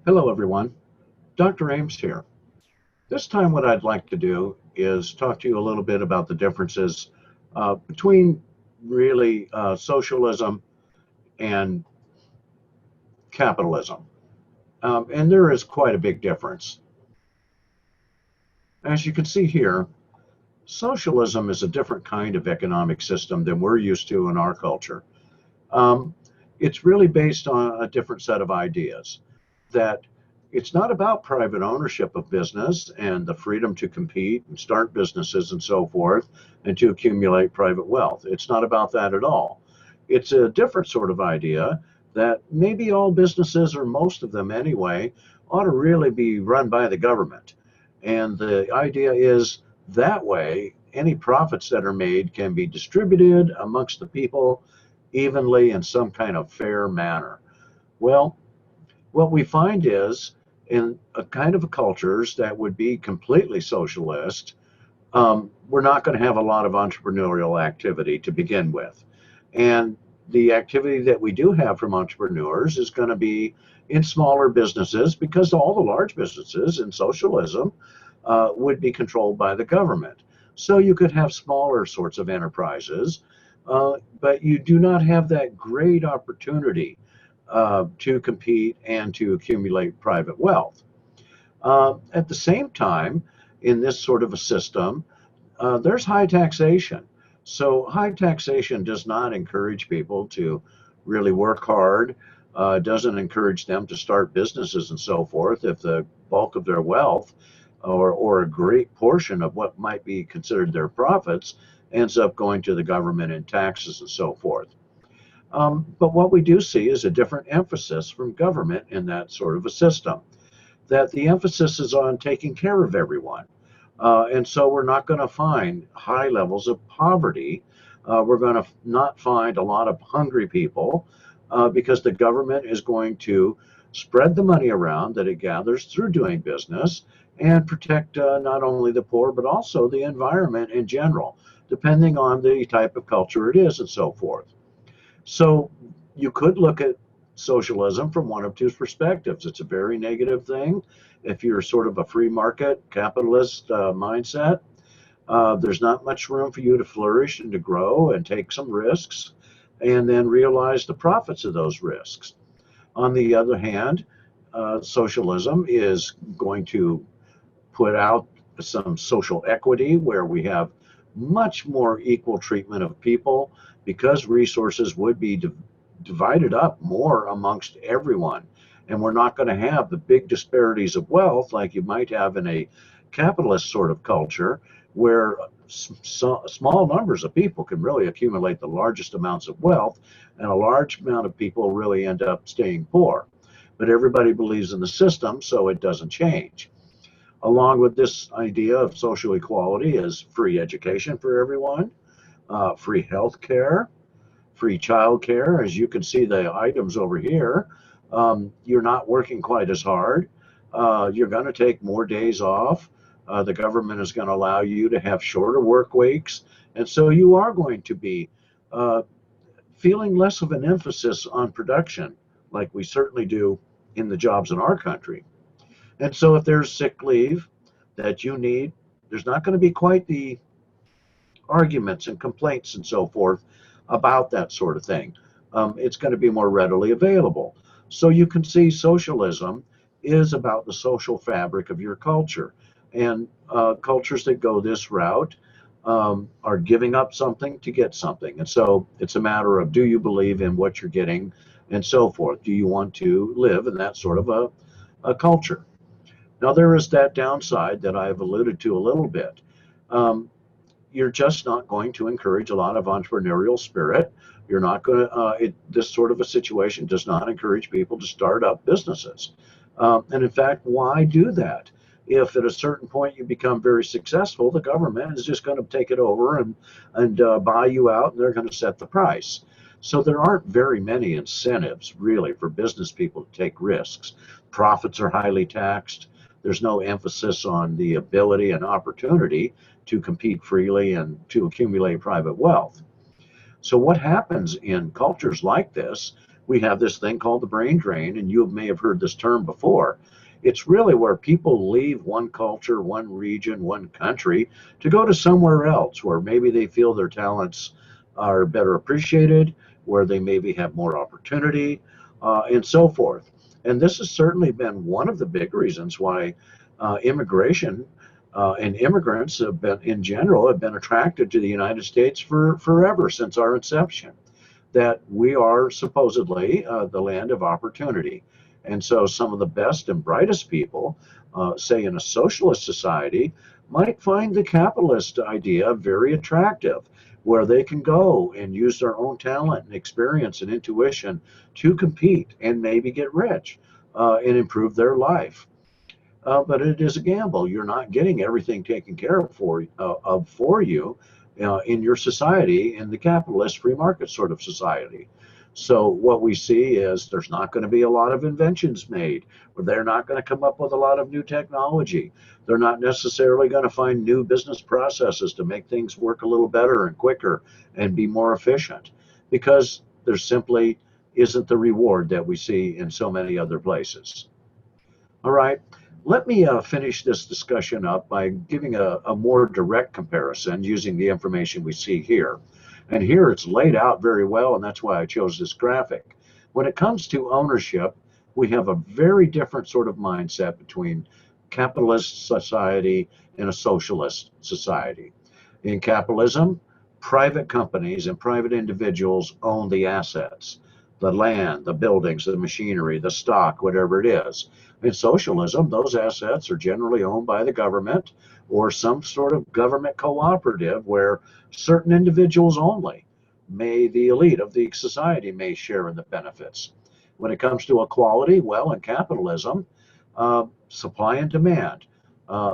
Hello, everyone. Dr. Ames here. This time, what I'd like to do is talk to you a little bit about the differences between really socialism and capitalism. And there is quite a big difference. As you can see here, socialism is a different kind of economic system than we're used to in our culture. Um, it's really based on a different set of ideas that it's not about private ownership of business and the freedom to compete and start businesses and so forth and to accumulate private wealth. It's not about that at all. It's a different sort of idea that maybe all businesses, or most of them anyway, ought to really be run by the government. And the idea is that way, any profits that are made can be distributed amongst the people evenly in some kind of fair manner. Well, what we find is in a kind of cultures that would be completely socialist, we're not going to have a lot of entrepreneurial activity to begin with. And the activity that we do have from entrepreneurs is going to be in smaller businesses because all the large businesses in socialism would be controlled by the government. So you could have smaller sorts of enterprises, but you do not have that great opportunity to compete and to accumulate private wealth. At the same time, in this sort of a system, there's high taxation. So high taxation does not encourage people to really work hard, doesn't encourage them to start businesses and so forth if the bulk of their wealth or a great portion of what might be considered their profits ends up going to the government in taxes and so forth. But what we do see is a different emphasis from government in that sort of a system, that the emphasis is on taking care of everyone. And so we're not going to find high levels of poverty. We're going to not find a lot of hungry people because the government is going to spread the money around that it gathers through doing business and protect not only the poor, but also the environment in general, depending on the type of culture it is and so forth. So you could look at socialism from one of two perspectives. It's a very negative thing. If you're sort of a free market capitalist mindset, there's not much room for you to flourish and to grow and take some risks and then realize the profits of those risks. On the other hand, socialism is going to put out some social equity where we have much more equal treatment of people because resources would be divided up more amongst everyone. And we're not going to have the big disparities of wealth like you might have in a capitalist sort of culture where small numbers of people can really accumulate the largest amounts of wealth and a large amount of people really end up staying poor. But everybody believes in the system, so it doesn't change. Along with this idea of social equality is free education for everyone, free health care, free child care. As you can see the items over here, you're not working quite as hard. You're going to take more days off. The government is going to allow you to have shorter work weeks. And so you are going to be feeling less of an emphasis on production, like we certainly do in the jobs in our country. And so if there's sick leave that you need, there's not going to be quite the arguments and complaints and so forth about that sort of thing. It's going to be more readily available. So you can see socialism is about the social fabric of your culture. And cultures that go this route are giving up something to get something. And so it's a matter of, do you believe in what you're getting and so forth? Do you want to live in that sort of a culture? Now, there is that downside that I've alluded to a little bit. You're just not going to encourage a lot of entrepreneurial spirit. You're not going to, this sort of a situation does not encourage people to start up businesses. And in fact, why do that? If at a certain point you become very successful, the government is just going to take it over and buy you out, and they're going to set the price. So there aren't very many incentives really for business people to take risks. Profits are highly taxed. There's no emphasis on the ability and opportunity to compete freely and to accumulate private wealth. So what happens in cultures like this, we have this thing called the brain drain, and you may have heard this term before. It's really where people leave one culture, one region, one country to go to somewhere else where maybe they feel their talents are better appreciated, where they maybe have more opportunity, and so forth. And this has certainly been one of the big reasons why immigration and immigrants have been, in general, have been attracted to the United States for forever, since our inception. That we are supposedly the land of opportunity. And so some of the best and brightest people, say in a socialist society, might find the capitalist idea very attractive, where they can go and use their own talent and experience and intuition to compete and maybe get rich and improve their life. But it is a gamble. You're not getting everything taken care of for you in your society, in the capitalist free market sort of society. So what we see is there's not going to be a lot of inventions made, or they're not going to come up with a lot of new technology. They're not necessarily going to find new business processes to make things work a little better and quicker and be more efficient, because there simply isn't the reward that we see in so many other places. All right, let me finish this discussion up by giving a more direct comparison using the information we see here. And here it's laid out very well, and that's why I chose this graphic. When it comes to ownership, we have a very different sort of mindset between capitalist society and a socialist society. In capitalism, private companies and private individuals own the assets, the land, the buildings, the machinery, the stock, whatever it is. In socialism, those assets are generally owned by the government or some sort of government cooperative where certain individuals only, the elite of the society, may share in the benefits. When it comes to equality, well, in capitalism, supply and demand,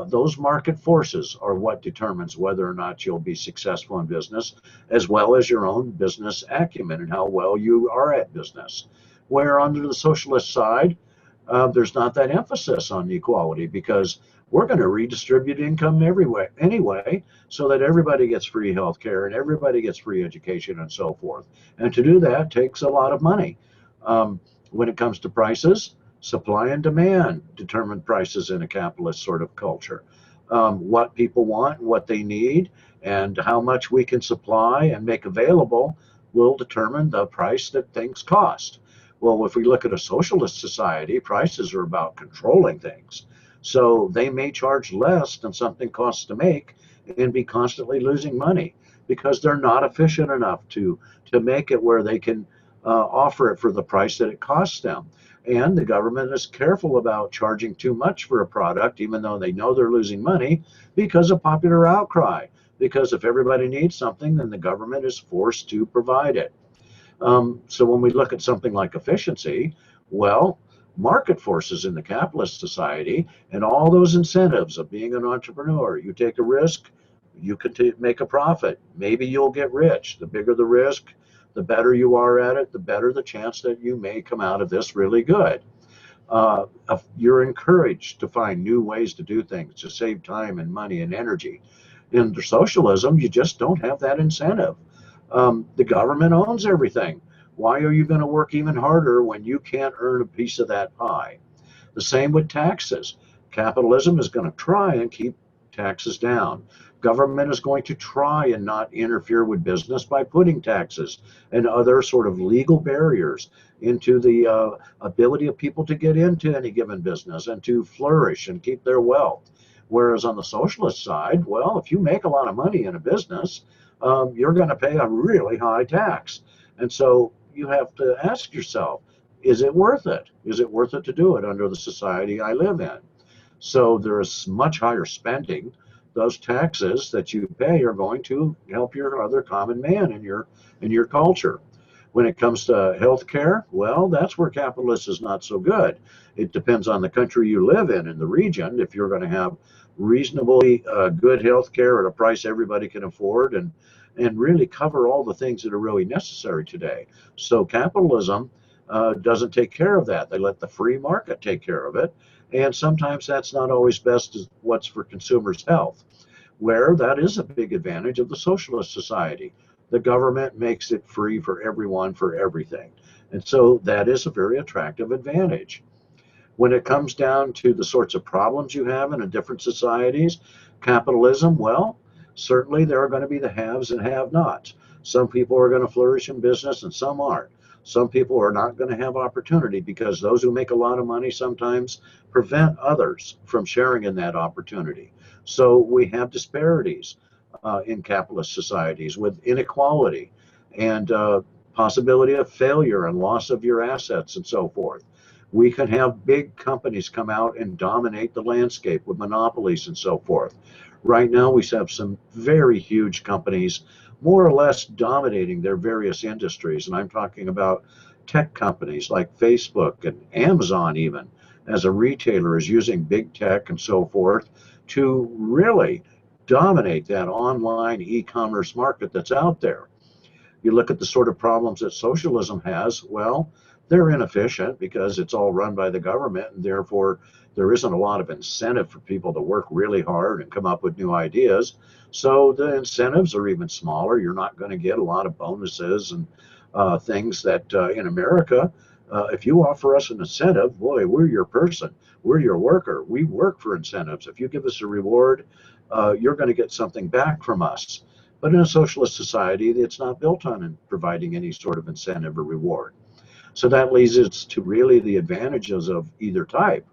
those market forces are what determines whether or not you'll be successful in business, as well as your own business acumen and how well you are at business. Where under the socialist side, there's not that emphasis on equality, because we're going to redistribute income everywhere anyway, so that everybody gets free health care and everybody gets free education and so forth. And to do that takes a lot of money. When it comes to prices, supply and demand determine prices in a capitalist sort of culture. What people want, what they need, and how much we can supply and make available will determine the price that things cost. Well, if we look at a socialist society, prices are about controlling things. So they may charge less than something costs to make and be constantly losing money because they're not efficient enough to make it where they can offer it for the price that it costs them. And the government is careful about charging too much for a product, even though they know they're losing money, because of popular outcry. Because if everybody needs something, then the government is forced to provide it. So when we look at something like efficiency, well, market forces in the capitalist society and all those incentives of being an entrepreneur, you take a risk, you can make a profit. Maybe you'll get rich. The bigger the risk, the better you are at it, the better the chance that you may come out of this really good. You're encouraged to find new ways to do things, to save time and money and energy. In socialism, you just don't have that incentive. The government owns everything. Why are you going to work even harder when you can't earn a piece of that pie? The same with taxes. Capitalism is going to try and keep taxes down. Government is going to try and not interfere with business by putting taxes and other sort of legal barriers into the ability of people to get into any given business and to flourish and keep their wealth. Whereas on the socialist side, well, if you make a lot of money in a business, you're going to pay a really high tax. And so you have to ask yourself, is it worth it? Is it worth it to do it under the society I live in? So there is much higher spending. Those taxes that you pay are going to help your other common man in your culture. When it comes to health care, well, that's where capitalism is not so good. It depends on the country you live in the region. If you're going to have reasonably good health care at a price everybody can afford and really cover all the things that are really necessary today. So capitalism doesn't take care of that. They let the free market take care of it. And sometimes that's not always best as what's for consumers' health, where that is a big advantage of the socialist society. The government makes it free for everyone for everything. And so that is a very attractive advantage. When it comes down to the sorts of problems you have in different societies, capitalism, well, certainly there are going to be the haves and have-nots. Some people are going to flourish in business and some aren't. Some people are not going to have opportunity because those who make a lot of money sometimes prevent others from sharing in that opportunity. So we have disparities in capitalist societies with inequality and possibility of failure and loss of your assets and so forth. We can have big companies come out and dominate the landscape with monopolies and so forth. Right now, we have some very huge companies more or less dominating their various industries. And I'm talking about tech companies like Facebook and Amazon, even as a retailer, is using big tech and so forth to really dominate that online e-commerce market that's out there. You look at the sort of problems that socialism has, well, they're inefficient because it's all run by the government, and therefore there isn't a lot of incentive for people to work really hard and come up with new ideas. So the incentives are even smaller. You're not going to get a lot of bonuses and things that in America, if you offer us an incentive, boy, we're your person. We're your worker. We work for incentives. If you give us a reward, you're going to get something back from us. But in a socialist society, it's not built on providing any sort of incentive or reward. So that leads us to really the advantages of either type.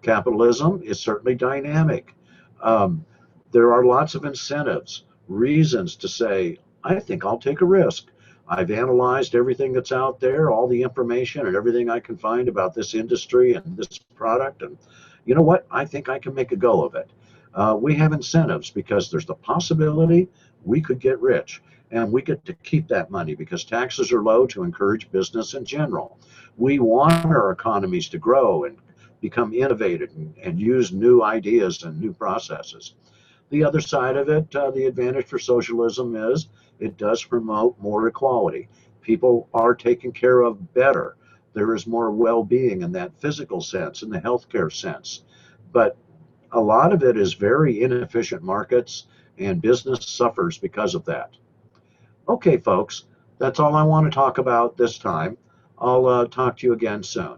Capitalism is certainly dynamic. Um, there are lots of incentives, reasons to say, I think I'll take a risk. I've analyzed everything that's out there, all the information and everything I can find about this industry and this product. And you know what? I think I can make a go of it. We have incentives because there's the possibility we could get rich and we get to keep that money because taxes are low to encourage business in general. We want our economies to grow and become innovative and use new ideas and new processes. The other side of it, the advantage for socialism is it does promote more equality. People are taken care of better. There is more well-being in that physical sense, in the healthcare sense. But a lot of it is very inefficient markets, and business suffers because of that. Okay, folks, that's all I want to talk about this time. I'll talk to you again soon.